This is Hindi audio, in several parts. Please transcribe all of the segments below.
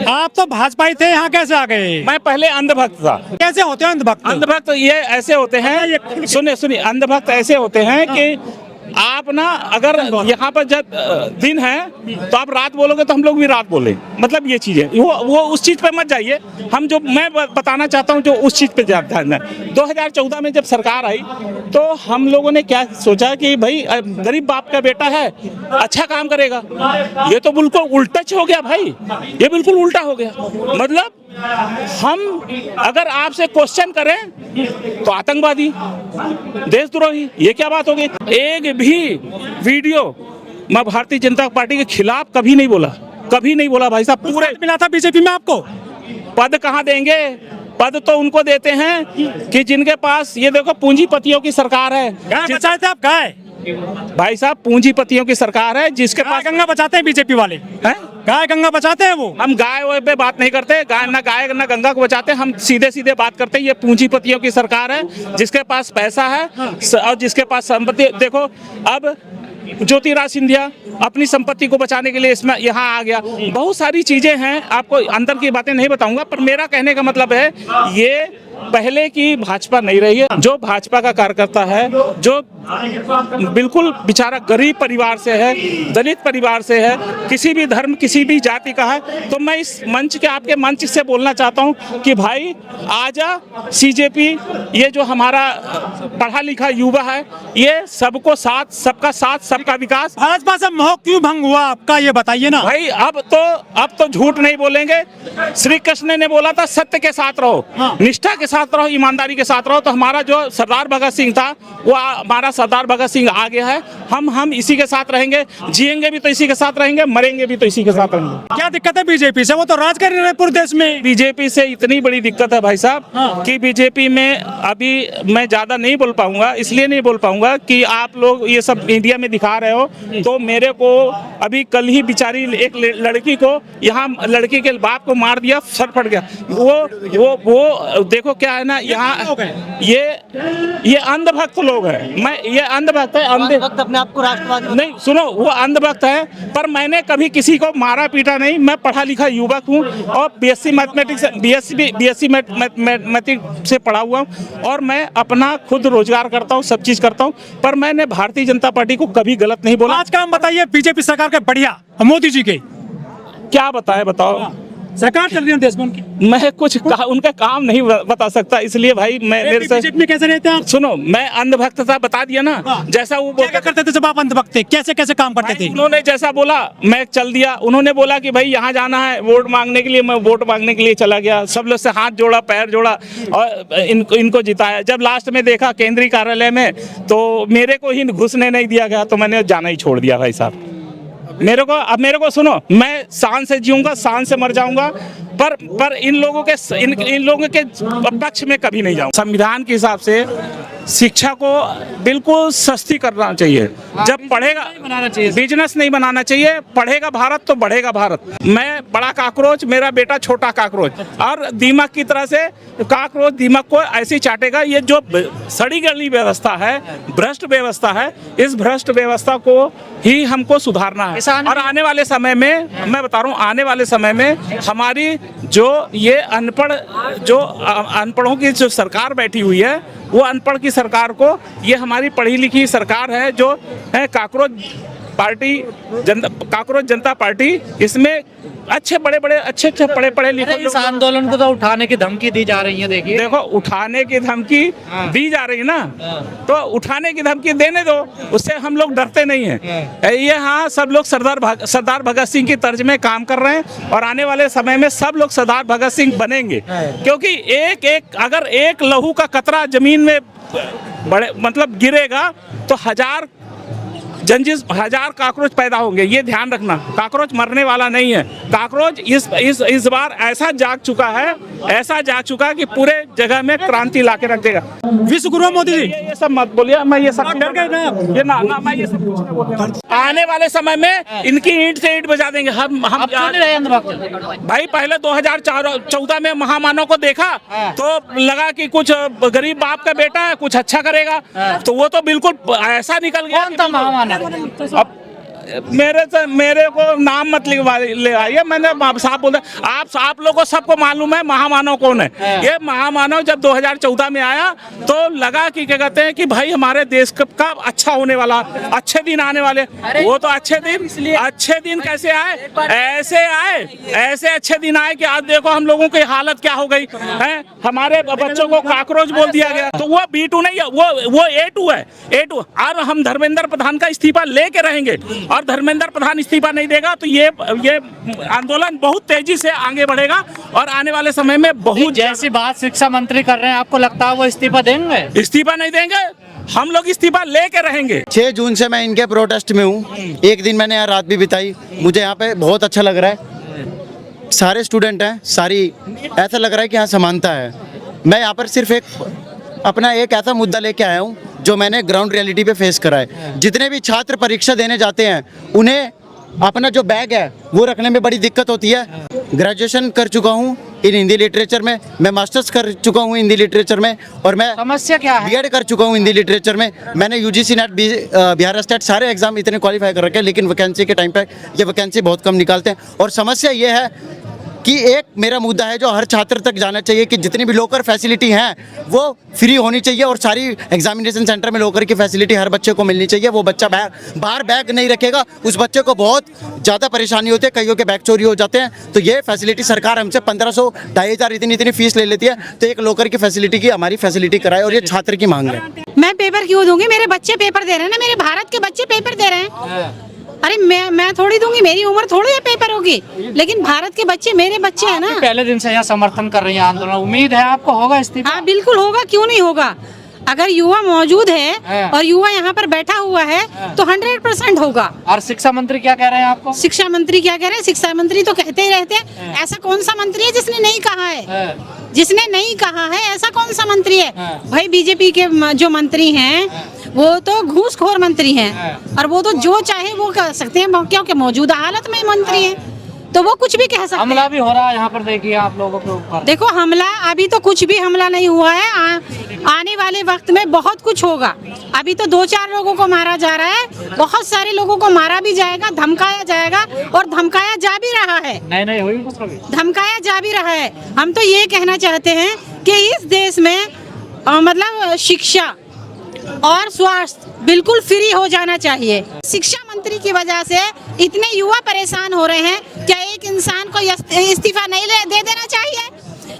आप तो भाजपा ही थे, यहाँ कैसे आ गए? मैं पहले अंधभक्त था। कैसे होते हैं अंधभक्त? अंधभक्त ये ऐसे होते हैं, सुनिए सुनिए, अंधभक्त ऐसे होते हैं कि आप ना अगर यहाँ पर जब दिन है तो आप रात बोलोगे तो हम लोग भी रात बोले, मतलब ये चीज़ है। वो उस चीज़ पे मत जाइए। हम जो मैं बताना चाहता हूँ जो उस चीज़ पे ध्यान है। 2014 में जब सरकार आई तो हम लोगों ने क्या सोचा कि भाई गरीब बाप का बेटा है, अच्छा काम करेगा। ये तो बिल्कुल उल्टा हो गया भाई, ये बिल्कुल उल्टा हो गया। मतलब हम अगर आपसे क्वेश्चन करें तो आतंकवादी, देशद्रोही, ये क्या बात हो गई? एक भी वीडियो मैं भारतीय जनता पार्टी के खिलाफ कभी नहीं बोला, कभी नहीं बोला भाई साहब। पूरे मिला था बीजेपी में आपको? पद कहाँ देंगे? पद तो उनको देते हैं कि जिनके पास, ये देखो पूंजीपतियों की सरकार है। बचाए थे आप गाय? भाई साहब पूंजीपतियों की सरकार है जिसके पास गंगा बचाते हैं बीजेपी वाले हैं। गाय गंगा बचाते हैं वो। हम गाय पे बात नहीं करते, गाय ना गंगा को बचाते, हम सीधे सीधे बात करते हैं। ये पूंजीपतियों की सरकार है जिसके पास पैसा है और जिसके पास संपत्ति। देखो अब ज्योतिराज सिंधिया अपनी संपत्ति को बचाने के लिए इसमें यहाँ आ गया। बहुत सारी चीजें हैं, आपको अंदर की बातें नहीं बताऊंगा, पर मेरा कहने का मतलब है ये पहले की भाजपा नहीं रही है। जो भाजपा का कार्यकर्ता है, जो बिल्कुल बेचारा गरीब परिवार से है, दलित परिवार से है, किसी भी धर्म किसी भी जाति का है, तो मैं इस मंच के आपके मंच से बोलना चाहता हूं कि भाई आजा सीजेपी, ये जो हमारा पढ़ा लिखा युवा है, ये सबको साथ, सबका साथ सबका विकास। भाजपा से मोह क्यों भंग हुआ आपका, ये बताइए ना भाई। अब तो झूठ नहीं बोलेंगे। श्री कृष्ण ने बोला था सत्य के साथ रहो, निष्ठा के साथ रहो, ईमानदारी के साथ रहो। तो हमारा जो सरदार भगत सिंह था वो हमारा सरदार भगत सिंह आ गया है। हम इसी के साथ रहेंगे, जिएंगे भी तो इसी के साथ रहेंगे, मरेंगे भी तो इसी के साथ रहेंगे। क्या दिक्कत है बीजेपी से? वो तो राज कर रहे हैं पूरे देश में। बीजेपी से इतनी बड़ी दिक्कत है भाई साहब कि बीजेपी में अभी मैं ज्यादा नहीं बोल पाऊंगा, इसलिए नहीं बोल पाऊंगा कि आप लोग ये सब मीडिया में दिखा रहे हो। तो मेरे को अभी कल ही बेचारी एक लड़की को, यहाँ लड़की के बाप को मार दिया, सर फट गया। वो देखो क्या है ना, यहाँ ये अंधभक्त लोग हैं। मैं ये अंधभक्त है, अंधभक्त अपने आप को राष्ट्रवादी नहीं, सुनो, वो अंधभक्त है, पर मैंने कभी किसी को मारा पीटा नहीं। मैं पढ़ा लिखा युवक हूँ और बीएससी मैथमेटिक्स से पढ़ा हुआ हूँ और मैं अपना खुद रोजगार करता हूँ, सब चीज करता हूँ, पर मैंने भारतीय जनता पार्टी को कभी गलत नहीं बोला। आज काम बताइए बीजेपी सरकार के बढ़िया, मोदी जी के क्या बताए, बताओ। सरकार चल रही है देश में उनकी। मैं कुछ उनका काम नहीं बता सकता, इसलिए भाई मैं मेरे से बीजेपी में कैसे रहते हैं? सुनो, मैं अंधभक्त था, बता दिया ना। जैसा वो क्या करते थे जब आप अंधभक्त थे? कैसे कैसे काम करते थे? उन्होंने जैसा बोला मैं चल दिया। उन्होंने बोला कि भाई यहाँ जाना है वोट मांगने के लिए, मैं वोट मांगने के लिए चला गया। सब लोग से हाथ जोड़ा, पैर जोड़ा और इनको जिताया। जब लास्ट में देखा केंद्रीय कार्यालय में तो मेरे को ही घुसने नहीं दिया गया, तो मैंने जाना ही छोड़ दिया भाई साहब। अब मेरे को सुनो, मैं शान से जीऊंगा, शान से मर जाऊंगा, पर इन लोगों के पक्ष में कभी नहीं जाऊंगा। संविधान के हिसाब से शिक्षा को बिल्कुल सस्ती करना चाहिए। जब पढ़ेगा, बिजनेस नहीं बनाना चाहिए। पढ़ेगा भारत तो बढ़ेगा भारत। मैं बड़ा काकरोच, मेरा बेटा छोटा काकरोच, और दीमक की तरह से काकरोच दीमक को ऐसे चाटेगा। ये जो सड़ी गली व्यवस्था है, भ्रष्ट व्यवस्था है, इस भ्रष्ट व्यवस्था को ही हमको सुधारना है। और आने वाले समय में, मैं बता रहा हूँ, आने वाले समय में हमारी जो ये अनपढ़ों की जो सरकार बैठी हुई है, वो अनपढ़ की सरकार को, ये हमारी पढ़ी लिखी सरकार है जो है काकरोच जनता पार्टी, इसमें अच्छे पढ़े पढ़े लिखे इस आंदोलन को तो उठाने की धमकी दी जा रही है। देखो उठाने की धमकी दी जा रही है ना, तो उठाने की धमकी देने दो, उससे हम लोग डरते नहीं हैं। ये हाँ, सब लोग सरदार भगत सिंह की तर्ज में काम कर रहे हैं और आने वाले समय में सब लोग सरदार भगत सिंह बनेंगे, क्योंकि अगर एक लहू का कतरा जमीन में बड़े मतलब गिरेगा तो हजार काकरोच पैदा होंगे। ये ध्यान रखना, काकरोच मरने वाला नहीं है। काकरोच इस बार ऐसा जाग चुका है कि पूरे जगह में क्रांति लाके रख देगा। विश्व गुरु मोदी जी, ये सब मत बोलिए, मैं ये सब डर गए ना? ये ना मैं ये सब कुछ नहीं बोलूंगा। आने वाले समय में इनकी ईंट से ईंट बजा देंगे हम। भाई पहले 2014 में महामानव को देखा तो लगा कि कुछ गरीब बाप का बेटा है, कुछ अच्छा करेगा, तो वो तो बिल्कुल ऐसा निकल गया। कौन था महामानव? अब मेरे को नाम मत ले आइए। मैंने साफ बोला, आप लोगों को सबको मालूम है महामानव कौन है। ये महामानव जब 2014 में आया तो लगा कि क्या कहते हैं कि भाई हमारे देश का अच्छा होने वाला, अच्छे दिन आने वाले। वो तो अच्छे दिन कैसे आए? ऐसे अच्छे दिन आए कि आज देखो हम लोगों की हालत क्या हो गई है। हमारे बच्चों को काकरोच बोल दिया गया। तो वो B2 नहीं है, वो A2 है, A2। और हम धर्मेंद्र प्रधान का इस्तीफा लेके रहेंगे, और धर्मेंद्र प्रधान इस्तीफा नहीं देगा तो ये आंदोलन बहुत तेजी से आगे बढ़ेगा और आने वाले समय में बहुत। जैसी बात शिक्षा मंत्री कर रहे हैं, आपको लगता है वो इस्तीफा देंगे? इस्तीफा नहीं देंगे, हम लोग इस्तीफा लेके रहेंगे। 6 जून से मैं इनके प्रोटेस्ट में हूँ। एक दिन मैंने यहाँ रात भी बिताई। मुझे यहाँ पे बहुत अच्छा लग रहा है। सारे स्टूडेंट हैं, ऐसा लग रहा है कि यहाँ समानता है। मैं यहाँ पर सिर्फ अपना एक ऐसा मुद्दा लेके आया हूँ जो मैंने ग्राउंड रियलिटी पे फेस करा है। जितने भी छात्र परीक्षा देने जाते हैं उन्हें अपना जो बैग है वो रखने में बड़ी दिक्कत होती है। ग्रेजुएशन कर चुका हूँ इन हिंदी लिटरेचर में, मैं मास्टर्स कर चुका हूँ हिंदी लिटरेचर में, और मैं समस्या क्या है? B.Ed कर चुका हूँ हिंदी लिटरेचर में। मैंने UGC नेट बिहार स्टेट सारे एग्जाम इतने क्वालिफाई कर रखे हैं, लेकिन वैकेंसी के टाइम पे ये वैकेंसी बहुत कम निकालते हैं। और समस्या ये है कि एक मेरा मुद्दा है जो हर छात्र तक जाना चाहिए कि जितनी भी लोकर फैसिलिटी हैं वो फ्री होनी चाहिए, और सारी एग्जामिनेशन सेंटर में लोकर की फैसिलिटी हर बच्चे को मिलनी चाहिए। वो बच्चा बाहर बैग नहीं रखेगा, उस बच्चे को बहुत ज़्यादा परेशानी होती है, कईयों के बैग चोरी हो जाते हैं। तो ये फैसिलिटी सरकार हमसे 1500 2,500 इतनी फीस ले लेती है, तो एक लोकर की फैसिलिटी की हमारी फैसिलिटी कराए, और ये छात्र की मांग है। मैं पेपर क्यों दूंगी? मेरे बच्चे पेपर दे रहे हैं ना, मेरे भारत के बच्चे पेपर दे रहे हैं। अरे मैं थोड़ी दूंगी, मेरी उम्र थोड़ी है पेपर होगी, लेकिन भारत के बच्चे मेरे बच्चे हैं ना। पहले दिन से यहाँ समर्थन कर रही है आंदोलन, उम्मीद है आपको होगा इस्तीफा? हाँ बिल्कुल होगा, क्यों नहीं होगा। अगर युवा मौजूद है और युवा यहाँ पर बैठा हुआ है तो 100% होगा। और शिक्षा मंत्री क्या कह रहे हैं आपको? शिक्षा मंत्री क्या कह रहे हैं? शिक्षा मंत्री तो कहते ही रहते हैं। ऐसा कौन सा मंत्री है जिसने नहीं कहा है? जिसने नहीं कहा है ऐसा कौन सा मंत्री है? भाई बीजेपी के जो मंत्री हैं वो तो घूसखोर मंत्री हैं, और वो तो जो चाहे वो कर सकते हैं, क्योंकि मौजूदा हालत में मंत्री हैं तो वो कुछ भी कह सकते हैं। हमला भी हो रहा है यहाँ पर, देखिए आप लोगों के ऊपर। देखो हमला, अभी तो कुछ भी हमला नहीं हुआ है। आने वाले वक्त में बहुत कुछ होगा। अभी तो 2-4 लोगों को मारा जा रहा है, बहुत सारे लोगों को मारा भी जाएगा, धमकाया जाएगा, और धमकाया जा भी रहा है। नहीं हुई कुछ कभी? धमकाया जा भी रहा है। हम तो ये कहना चाहते हैं कि इस देश में मतलब शिक्षा और स्वास्थ्य बिल्कुल फ्री हो जाना चाहिए। शिक्षा मंत्री की वजह से इतने युवा परेशान हो रहे हैं। क्या एक इंसान को इस्तीफा नहीं दे देना चाहिए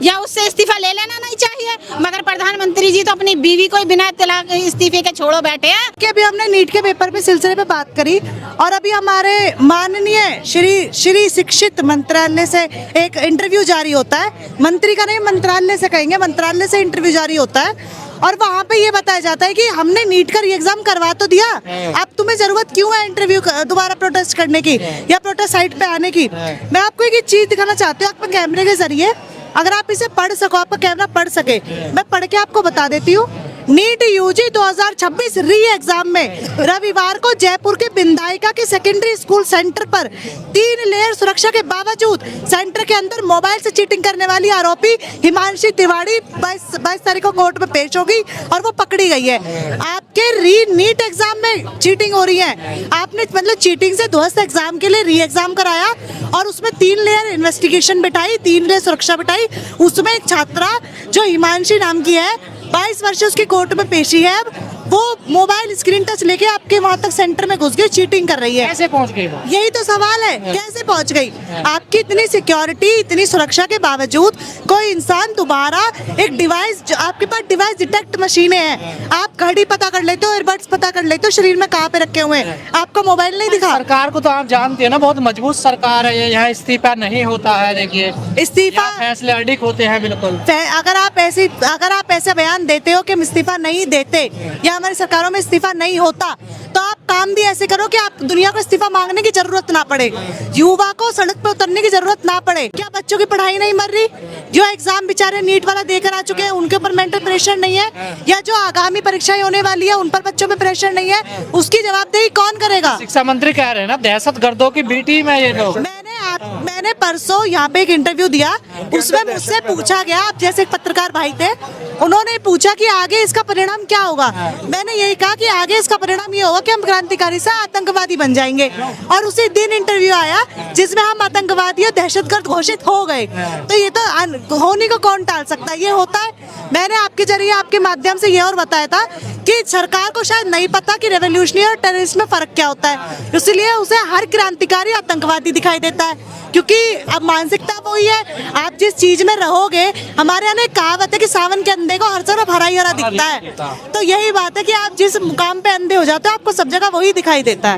या उससे इस्तीफा ले लेना नहीं चाहिए? मगर प्रधानमंत्री जी तो अपनी बीवी को बिना तलाक इस्तीफे के छोड़ो बैठे हैं। कि अभी हमने नीट के पेपर पे सिलसिले पे बात करी, और अभी हमारे माननीय श्री शिक्षित मंत्रालय से एक इंटरव्यू जारी होता है। मंत्री का नहीं, मंत्रालय से कहेंगे, मंत्रालय से इंटरव्यू जारी होता है, और वहाँ पे ये बताया जाता है कि हमने नीट का री एग्जाम करवा तो दिया, अब तुम्हें जरूरत क्यों है इंटरव्यू दोबारा प्रोटेस्ट करने की या प्रोटेस्ट साइट पे आने की? मैं आपको एक चीज दिखाना चाहती हूँ, आपके कैमरे के जरिए, अगर आप इसे पढ़ सको, आपका कैमरा पढ़ सके, मैं पढ़ के आपको बता देती हूँ। नीट यूजी 2026 री एग्जाम में रविवार को जयपुर के बिंदायका के सेकेंडरी स्कूल सेंटर पर 3 लेयर सुरक्षा के बावजूद सेंटर के अंदर मोबाइल से चीटिंग करने वाली आरोपी हिमांशी तिवारी 22 तारीख को कोर्ट में पेश होगी और वो पकड़ी गई है। आपके नीट एग्जाम में चीटिंग हो रही है, आपने मतलब चीटिंग से ध्वस्त एग्जाम के लिए री एग्जाम कराया और उसमें 3 लेयर इन्वेस्टिगेशन बिठाई, 3 लेयर सुरक्षा बिठाई। उसमें एक छात्रा जो हिमांशी नाम की है, 22 वर्ष उसकी कोर्ट में पेशी है, अब वो मोबाइल स्क्रीन टच लेके आपके वहां तक सेंटर में घुस गई, चीटिंग कर रही है। कैसे पहुंच गई वो? यही तो सवाल है, कैसे पहुंच गई? आपकी इतनी सिक्योरिटी, इतनी सुरक्षा के बावजूद कोई इंसान दोबारा एक डिवाइस, आपके पास डिवाइस डिटेक्ट मशीनें हैं, आप घड़ी पता कर लेते हो, ईयरबड्स पता कर लेते हो शरीर में कहाँ पे रखे हुए हैं, आपका मोबाइल नहीं दिखा। सरकार को तो आप जानते हैं ना, बहुत मजबूत सरकार है, यहाँ इस्तीफा नहीं होता है। देखिए इस्तीफा फैसले अडिग होते हैं बिल्कुल। अगर आप ऐसे बयान देते हो कि हम इस्तीफा नहीं देते या हमारी सरकारों में इस्तीफा नहीं होता, तो आप काम भी ऐसे करो कि आप दुनिया को इस्तीफा मांगने की जरूरत ना पड़े, युवा को सड़क पर उतरने की जरूरत ना पड़े। क्या बच्चों की पढ़ाई नहीं मर रही? जो एग्जाम बेचारे नीट वाला देकर आ चुके हैं उनके ऊपर मेंटल प्रेशर नहीं है, या जो आगामी परीक्षाएं होने वाली है उन पर बच्चों में प्रेशर नहीं है, उसकी जवाबदेही कौन करेगा? शिक्षा मंत्री कह रहे हैं ना, दहशतगर्दों की बेटी में ये लोग। मैंने परसों यहाँ पे एक इंटरव्यू दिया उसमें मुझसे पूछा गया, आप जैसे एक पत्रकार भाई थे, उन्होंने पूछा कि आगे इसका परिणाम क्या होगा। मैंने यही कहा कि आगे इसका परिणाम ये होगा कि हम क्रांतिकारी से आतंकवादी बन जाएंगे। और उसी दिन इंटरव्यू आया जिसमें हम आतंकवादी और दहशतगर्द घोषित हो गए। तो ये तो होने को कौन टाल सकता है, ये होता है। मैंने आपके जरिए, आपके माध्यम से ये और बताया था कि सरकार को शायद नहीं पता कि रेवोल्यूशनरी और टेररिस्ट में फर्क क्या होता है, इसलिए उसे हर क्रांतिकारी आतंकवादी दिखाई देता है, क्योंकि अब मानसिकता वही है। आप जिस चीज में रहोगे, हमारे यहाँ एक कहावत है कि सावन के अंधे को हर तरफ हरा ही हरा दिखता है। तो यही बात है कि आप जिस मुकाम पे अंधे हो जाते हो, आपको सब जगह वही दिखाई देता है।